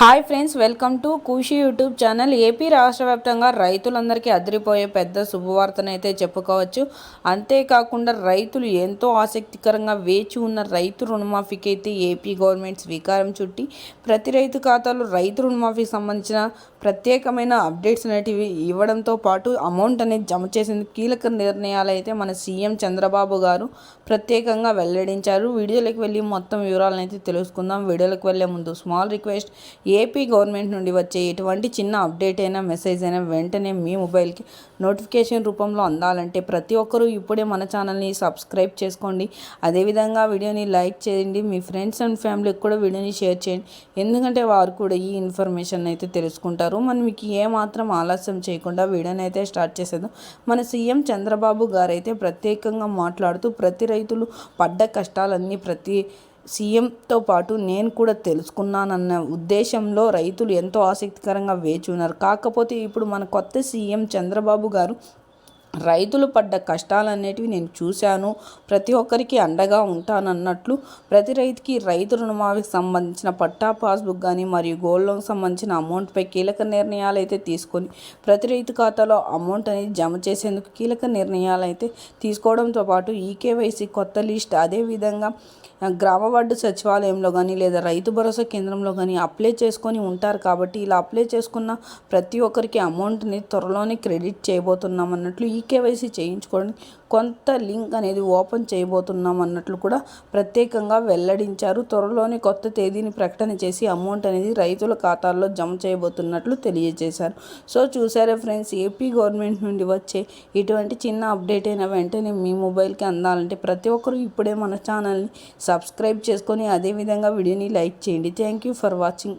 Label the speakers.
Speaker 1: Hi friends, welcome to Khushi YouTube channel. AP రాష్ట్ర వ్యాప్తంగా రైతులందరికీ అదిరిపోయే పెద్ద శుభవార్తనైతే చెప్పుకోవచ్చు. అంతేకాకుండా రైతులు ఎంతో ఆసక్తికరంగా వేచి ఉన్న రైతు రుణమాఫీకి అయితే ఏపీ గవర్నమెంట్ శ్రీకారం చుట్టి ప్రతి రైతు ఖాతాలో రైతు రుణమాఫీకి సంబంధించిన ప్రత్యేకమైన అప్డేట్స్ అనేటివి ఇవ్వడంతో పాటు అమౌంట్ అనేది జమ చేసేందుకు కీలక నిర్ణయాలు అయితే మన సీఎం చంద్రబాబు గారు ప్రత్యేకంగా వెల్లడించారు. వీడియోలోకి వెళ్ళి మొత్తం వివరాలను అయితే తెలుసుకుందాం. వీడియోలోకి వెళ్ళే ముందు స్మాల్ రిక్వెస్ట్, ఏపీ గవర్నమెంట్ నుండి వచ్చే ఎటువంటి చిన్న అప్డేట్ అయినా మెసేజ్ అయినా వెంటనే మీ మొబైల్కి నోటిఫికేషన్ రూపంలో అందాలంటే ప్రతి ఒక్కరూ ఇప్పుడే మన ఛానల్ని సబ్స్క్రైబ్ చేసుకోండి. అదేవిధంగా వీడియోని లైక్ చేయండి. మీ ఫ్రెండ్స్ అండ్ ఫ్యామిలీకి కూడా వీడియోని షేర్ చేయండి, ఎందుకంటే వారు కూడా ఈ ఇన్ఫర్మేషన్ అయితే తెలుసుకుంటారు. మనం మీకు ఏమాత్రం ఆలస్యం చేయకుండా వీడియోని అయితే స్టార్ట్ చేసేద్దాం. మన సీఎం చంద్రబాబు గారు అయితే ప్రత్యేకంగా మాట్లాడుతూ ప్రతి రైతులు పడ్డ కష్టాలన్నీ ప్రతి సీఎంతో పాటు నేను కూడా తెలుసుకున్నానన్న ఉద్దేశంలో రైతులు ఎంతో ఆసక్తికరంగా వేచి ఉన్నారు. కాకపోతే ఇప్పుడు మన కొత్త సీఎం చంద్రబాబు గారు రైతులు పడ్డ కష్టాలన్నిటివి నేను చూశాను, ప్రతి ఒక్కరికి అండగా ఉంటానన్నట్లు ప్రతి రైతుకి రైతు రుణమాఫీకి సంబంధించిన పట్టా పాస్బుక్ కానీ మరియు గోల్డ్ లోన్కి సంబంధించిన అమౌంట్పై కీలక నిర్ణయాలు అయితే తీసుకొని ప్రతి రైతు ఖాతాలో అమౌంట్ అనేది జమ చేసేందుకు కీలక నిర్ణయాలు అయితే తీసుకోవడంతో పాటు ఈకేవైసీ కొత్త లిస్ట్, అదేవిధంగా గ్రామ వార్డు సచివాలయంలో కానీ లేదా రైతు భరోసా కేంద్రంలో కానీ అప్లై చేసుకొని ఉంటారు. కాబట్టి ఇలా అప్లై చేసుకున్న ప్రతి ఒక్కరికి అమౌంట్ని త్వరలోనే క్రెడిట్ చేయబోతున్నాం అన్నట్లు ఈకేవైసీ చేయించుకోవడానికి కొంత లింక్ అనేది ఓపెన్ చేయబోతున్నాం అన్నట్లు కూడా ప్రత్యేకంగా వెల్లడించారు. త్వరలోనే కొత్త తేదీని ప్రకటన చేసి అమౌంట్ అనేది రైతుల ఖాతాల్లో జమ చేయబోతున్నట్లు తెలియజేశారు. సో చూసారా ఫ్రెండ్స్, ఏపీ గవర్నమెంట్ నుండి వచ్చే ఇటువంటి చిన్న అప్డేట్ అయినా వెంటనే మీ మొబైల్కి అందాలంటే ప్రతి ఒక్కరూ ఇప్పుడే మన ఛానల్ని సబ్స్క్రైబ్ చేసుకొని అదేవిధంగా వీడియోని లైక్ చేయండి. Thank you for watching.